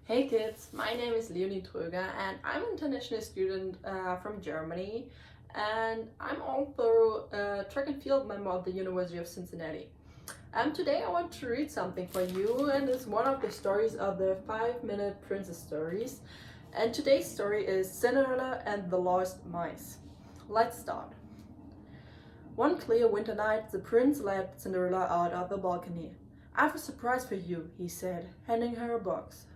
Hey kids, my name is Leonie Tröger and I'm an international student from Germany, and I'm also a track and field member of the University of Cincinnati. Today I want to read something for you, and it's one of the stories of the 5-minute princess stories. And today's story is Cinderella and the Lost Mice. Let's start. One clear winter night, the prince led Cinderella out of the balcony. "I have a surprise for you," he said, handing her a box.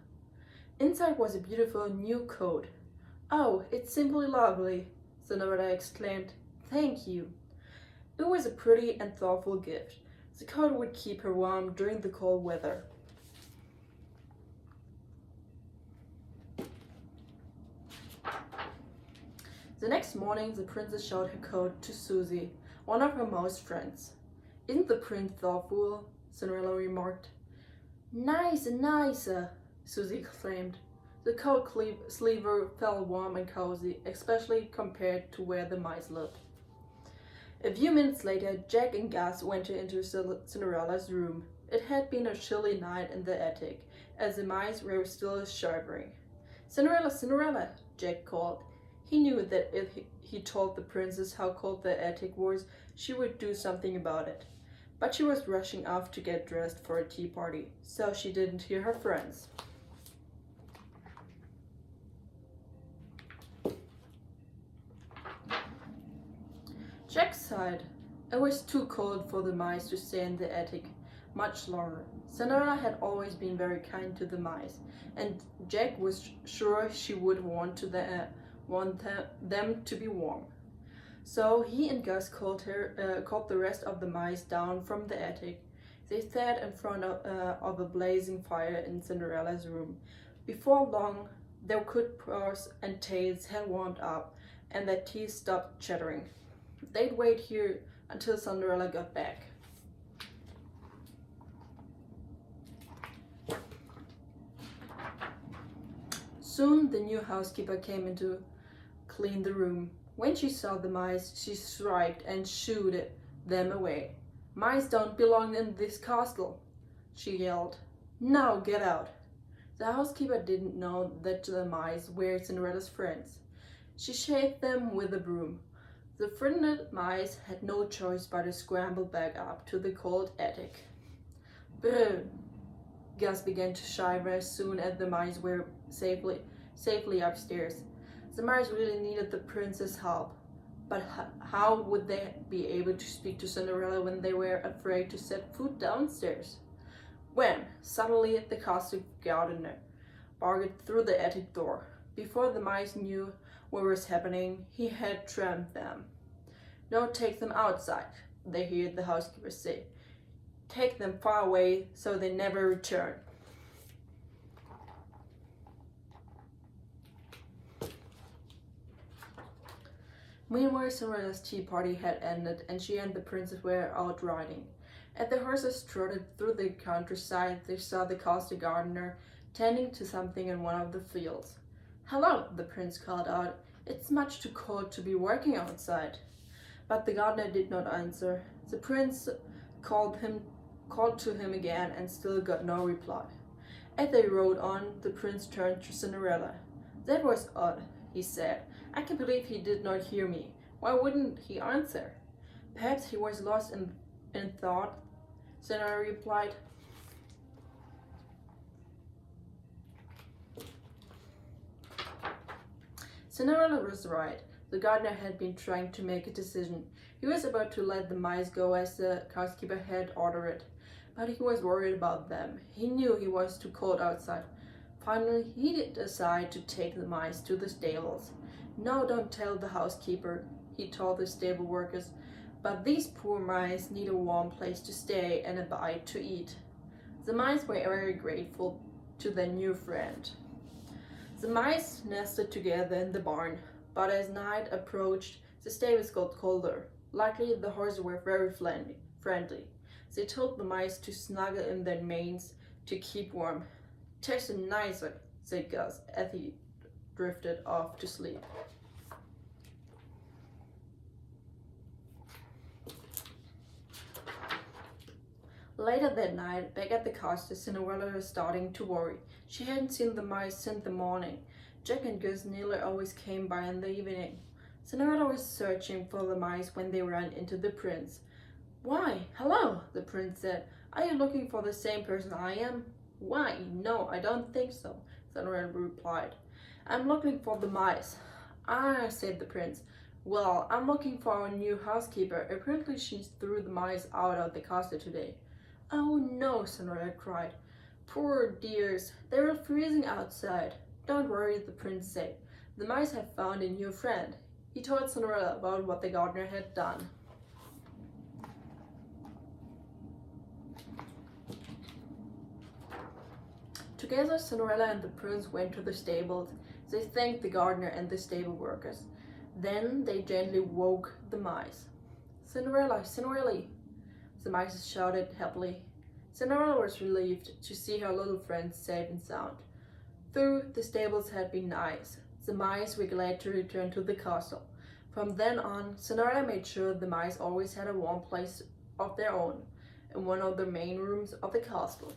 Inside was a beautiful new coat. "Oh, it's simply lovely," Cinderella exclaimed. "Thank you." It was a pretty and thoughtful gift. The coat would keep her warm during the cold weather. The next morning, the princess showed her coat to Susie, one of her mouse friends. "Isn't the prince thoughtful?" Cinderella remarked. "Nicer, nicer," Susie exclaimed. The coat sleeve felt warm and cozy, especially compared to where the mice lived. A few minutes later, Jack and Gus went into Cinderella's room. It had been a chilly night in the attic, as the mice were still shivering. "Cinderella, Cinderella," Jack called. He knew that if he told the princess how cold the attic was, she would do something about it. But she was rushing off to get dressed for a tea party, so she didn't hear her friends. Jack sighed. It was too cold for the mice to stay in the attic much longer. Cinderella had always been very kind to the mice, and Jack was sure she would want them to be warm. So he and Gus called the rest of the mice down from the attic. They sat in front of a blazing fire in Cinderella's room. Before long, their good paws and tails had warmed up, and their teeth stopped chattering. They'd wait here until Cinderella got back. Soon the new housekeeper came in to clean the room. When she saw the mice, she shrieked and shooed them away. "Mice don't belong in this castle," she yelled. "Now get out." The housekeeper didn't know that the mice were Cinderella's friends. She shaved them with a broom. The frightened mice had no choice but to scramble back up to the cold attic. "Boo!" Gus began to shiver as soon as the mice were safely upstairs. The mice really needed the prince's help, but how would they be able to speak to Cinderella when they were afraid to set foot downstairs? When, suddenly, the castle gardener barged through the attic door. Before the mice knew what was happening, he had trapped them. "No, take them outside," they heard the housekeeper say. "Take them far away so they never return." Meanwhile, Cinderella's tea party had ended, and she and the princess were out riding. As the horses trotted through the countryside, they saw the castle gardener tending to something in one of the fields. "Hello," the prince called out. "It's much too cold to be working outside." But the gardener did not answer. The prince called to him again and still got no reply. As they rode on, the prince turned to Cinderella. "That was odd," he said. "I can't believe he did not hear me. Why wouldn't he answer?" "Perhaps he was lost in thought," Cinderella replied. Cinderella was right. The gardener had been trying to make a decision. He was about to let the mice go as the housekeeper had ordered, but he was worried about them. He knew he was too cold outside. Finally, he did decide to take the mice to the stables. "No, don't tell the housekeeper," he told the stable workers, "but these poor mice need a warm place to stay and a bite to eat." The mice were very grateful to their new friend. The mice nested together in the barn, but as night approached, the stables got colder. Luckily, the horses were very friendly. They told the mice to snuggle in their manes to keep warm. "Tastes nicer," said Gus as he drifted off to sleep. Later that night, back at the castle, Cinderella was starting to worry. She hadn't seen the mice since the morning. Jack and Gus nearly always came by in the evening. Cinderella was searching for the mice when they ran into the prince. "Why, hello," the prince said. "Are you looking for the same person I am?" "Why, no, I don't think so," Cinderella replied. "I'm looking for the mice." "Ah," said the prince. "Well, I'm looking for our new housekeeper. Apparently she threw the mice out of the castle today." "Oh no," Cinderella cried. "Poor dears, they're freezing outside." "Don't worry," the prince said. "The mice have found a new friend." He told Cinderella about what the gardener had done. Together, Cinderella and the prince went to the stables. They thanked the gardener and the stable workers. Then they gently woke the mice. "Cinderella, Cinderella!" the mice shouted happily. Cinderella was relieved to see her little friends safe and sound. Though the stables had been nice, the mice were glad to return to the castle. From then on, Cinderella made sure the mice always had a warm place of their own in one of the main rooms of the castle.